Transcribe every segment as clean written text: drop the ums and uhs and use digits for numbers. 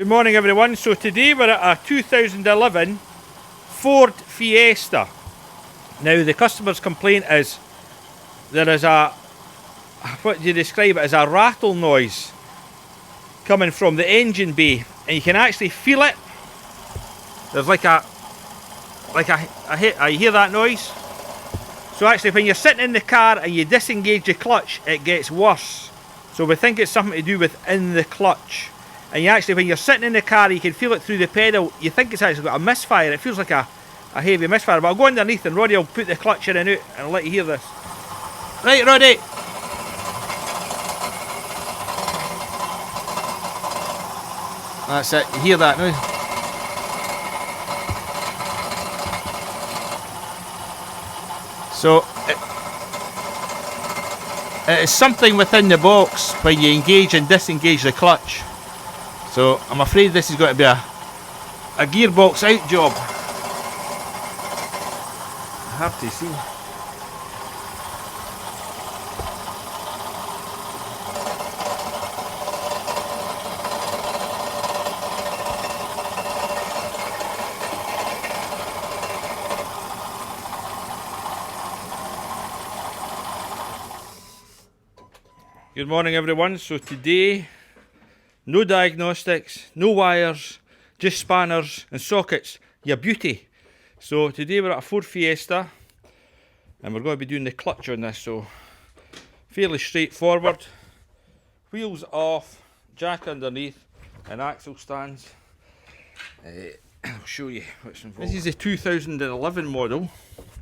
Good morning everyone. So today we're at a 2011 Ford Fiesta. Now the customer's complaint is there is a, what do you describe it as, a rattle noise coming from the engine bay, and you can actually feel it. There's like a hit. You hear that noise? So actually when you're sitting in the car and you disengage the clutch, it gets worse. So we think it's something to do with in the clutch. And you actually, when you're sitting in the car, you can feel it through the pedal. You think it's actually got a misfire. It feels like a heavy misfire. But I'll go underneath and Roddy will put the clutch in and out and I'll let you hear this. Right, Roddy. That's it. You hear that now? So it is something within the box when you engage and disengage the clutch. So I'm afraid this is going to be a gearbox out job. I have to see. Good morning everyone. So today, no diagnostics, no wires, just spanners and sockets, your beauty. So today we're at a Ford Fiesta and we're going to be doing the clutch on this, so fairly straightforward. Wheels off, jack underneath and axle stands. I'll show you what's involved. This is a 2011 model.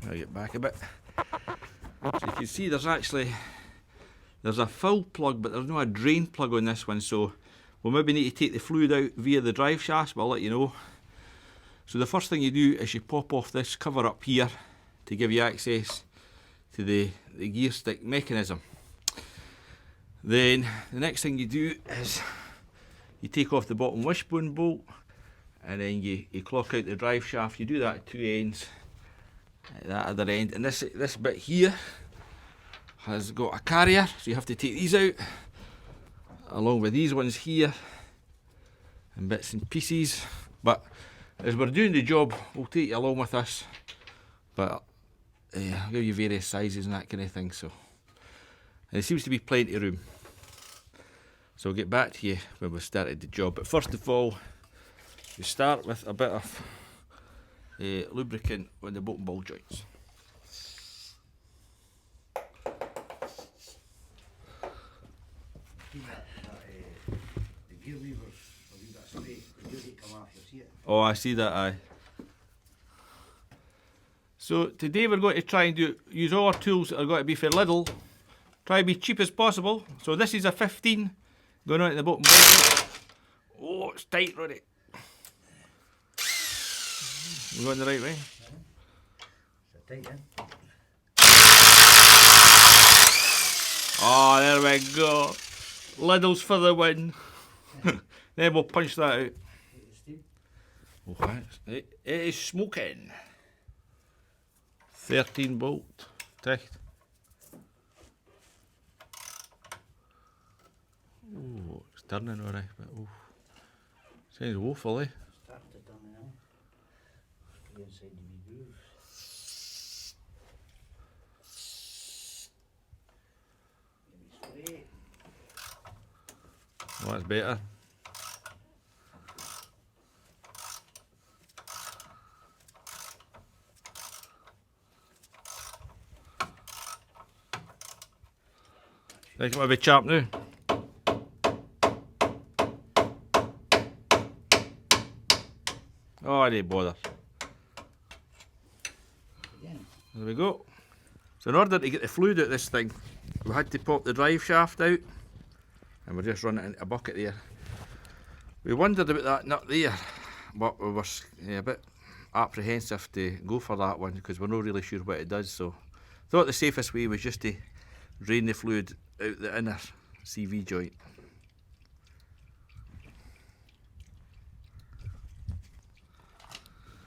I'll get back a bit. So you can see there's a fill plug, but there's no a drain plug on this one, so we'll maybe need to take the fluid out via the drive shafts, but I'll let you know. So the first thing you do is you pop off this cover up here to give you access to the gear stick mechanism. Then the next thing you do is you take off the bottom wishbone bolt and then you clock out the drive shaft. You do that at two ends, at that other end, and this bit here has got a carrier, so you have to take these out along with these ones here and bits and pieces. But as we're doing the job, we'll take you along with us, but I'll give you various sizes and that kind of thing. So, and there seems to be plenty of room, so I'll get back to you when we've started the job. But first of all, we start with a bit of lubricant on the bottom ball joints. Oh, I see that, aye. So today we're going to try and use all our tools that are going to be for little. Try to be cheap as possible. So this is a 15 going on at the bottom. Oh, it's tight, Roddy. We're going the right way. It's tight, eh? Oh, there we go. Lidl's for the win. Then we'll punch that out. Oh, it is smoking. 13 bolt. Tight. Oh, it's turning alright, but oh, sounds woeful, eh? Starting to turn now. Get inside the wee groove. Give me straight. Oh, that's better. Think it might be sharp now. Oh, I didn't bother. There we go. So in order to get the fluid out of this thing, we had to pop the drive shaft out, and we're just running it into a bucket there. We wondered about that nut there, but we were a bit apprehensive to go for that one because we're not really sure what it does. So thought the safest way was just to drain the fluid out the inner CV joint.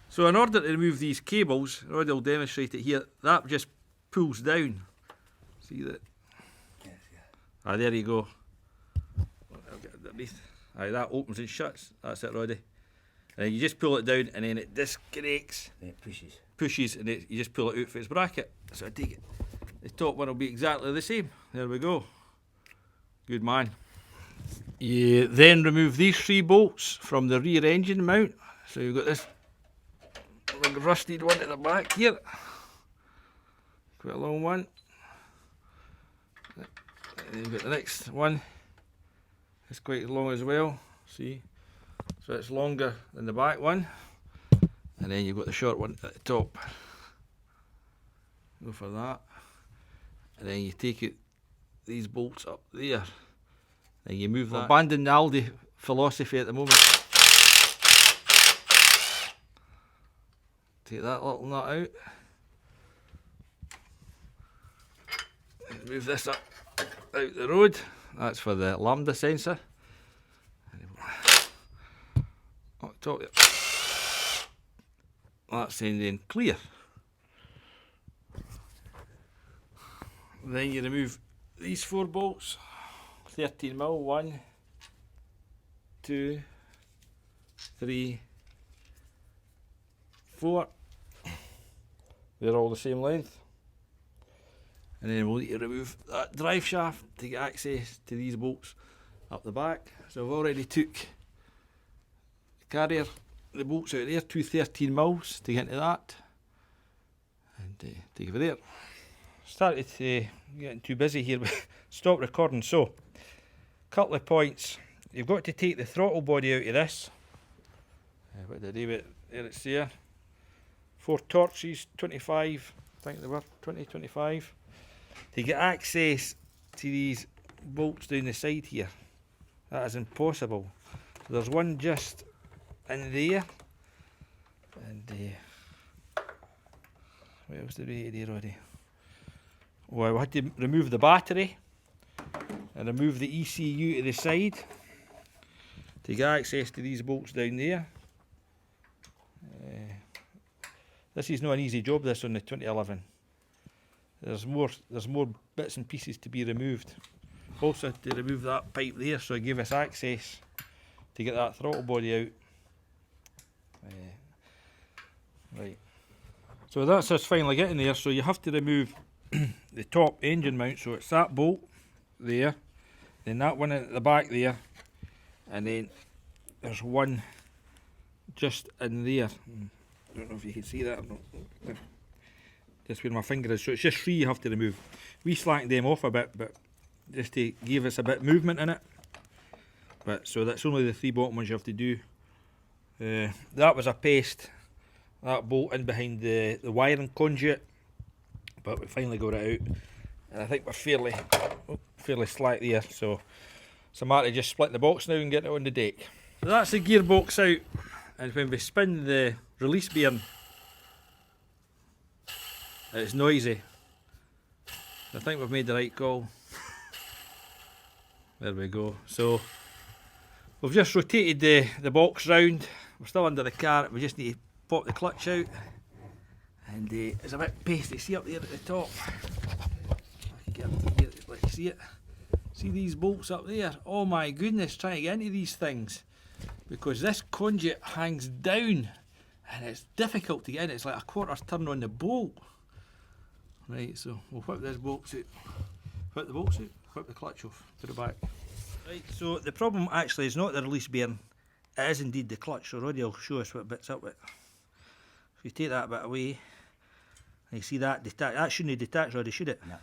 So in order to remove these cables, Roddy will demonstrate it here, that just pulls down. See that? Yes, yeah. Ah, there you go. I'll get underneath. Aye, that opens and shuts. That's it, Roddy. And then you just pull it down, and then it disconnects. It pushes. Pushes, and you just pull it out for its bracket. So I take it. The top one will be exactly the same. There we go. Good man. You then remove these 3 bolts from the rear engine mount. So you've got this big rusted one at the back here. Quite a long one. And then you've got the next one. It's quite long as well. See? So it's longer than the back one. And then you've got the short one at the top. Go for that. And then you take it, these bolts up there. Then you move that. Abandon the Aldi philosophy at the moment. Take that little nut out. And move this up out the road. That's for the lambda sensor. Up top there. That's sending clear. Then you remove these 4 bolts. 13mm, 1, 2, 3, 4. They're all the same length. And then we'll need to remove that drive shaft to get access to these bolts up the back. So I've already took the carrier, the bolts out there, 2 13mm to get into that. And take it over there. Started getting too busy here, but stop recording. So, couple of points. You've got to take the throttle body out of this. What did I do with it? There it's there. 4 torches, 25, I think they were, 20, 25. To get access to these bolts down the side here. That is impossible. So there's one just in there. And what else did we do already? Well, I had to remove the battery and remove the ECU to the side to get access to these bolts down there. This is not an easy job, this on the 2011. There's more bits and pieces to be removed. Also had to remove that pipe there so it gave us access to get that throttle body out. Right. So that's us finally getting there, so you have to remove the top engine mount, so it's that bolt there, then that one at the back there, and then there's one just in there. I don't know if you can see that or not. Just where my finger is, so it's just 3 you have to remove. We slacked them off a bit, but just to give us a bit of movement in it. But so that's only the 3 bottom ones you have to do. That was a paste, that bolt in behind the wiring conduit, but we finally got it out, and I think we're fairly slack there, so it's a matter of just split the box now and get it on the deck. So that's the gearbox out, and when we spin the release bearing, it's noisy. I think we've made the right call. There we go. So we've just rotated the box round. We're still under the car. We just need to pop the clutch out, and it's a bit pasty. See up there at the top? I can get up to here. Let you see it. See these bolts up there? Oh my goodness! Trying to get into these things because this conduit hangs down, and it's difficult to get in. It's like a quarter turn on the bolt. Right, so we'll whip this bolt out, whip the bolts out, whip the clutch off, put it back. Right, so the problem actually is not the release bearing, it is indeed the clutch, so Roddy will show us what bit's up with. If you take that bit away, and you see that detach, that shouldn't have detached, Roddy, should it? No.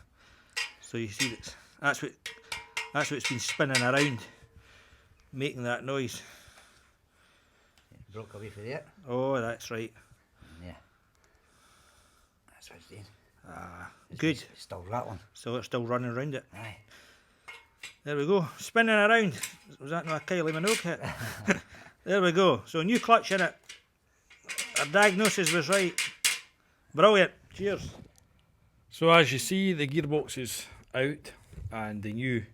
So you see that's what's been spinning around, making that noise. It broke away from there. Oh, that's right. Yeah. That's what it's doing. Ah, good. It's still rattling. So it's still running around it. Aye. There we go, spinning around. Was that not a Kylie Minogue hit? There we go. So new clutch in it. Our diagnosis was right. Brilliant. Cheers. So as you see, the gearbox is out and the new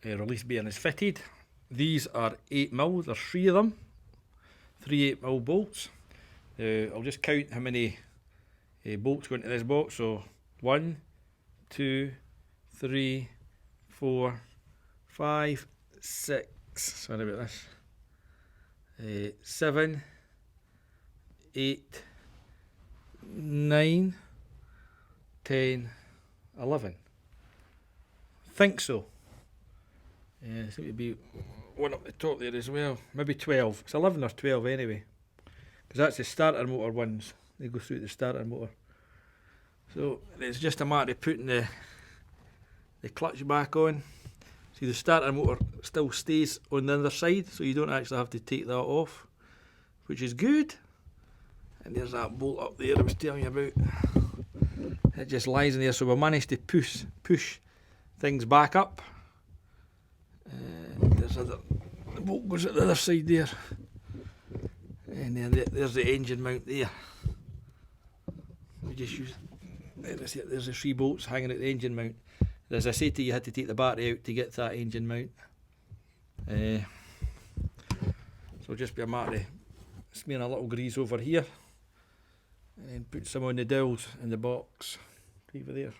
release bearing is fitted. These are 8mm. There's 3 of them. 3 8mm bolts. I'll just count how many bolts go into this box. So 1, 2, 3, 4, 5, 6, Sorry about this. 7, 8, 9, 10, 11. Think so. Yeah, there seems to be one up the top there as well. Maybe 12. It's 11 or 12 anyway. Because that's the starter motor ones. They go through the starter motor. So it's just a matter of putting the clutch back on. See, the starter motor still stays on the other side, so you don't actually have to take that off, which is good. And there's that bolt up there I was telling you about. It just lies in there, so we managed to push things back up. There's the bolt goes at the other side there. And then there's the engine mount there. We just use, there's the 3 bolts hanging at the engine mount. As I said to you, you had to take the battery out to get that engine mount. So just be a matter of smearing a little grease over here. And then put some on the dowels in the box. Over there.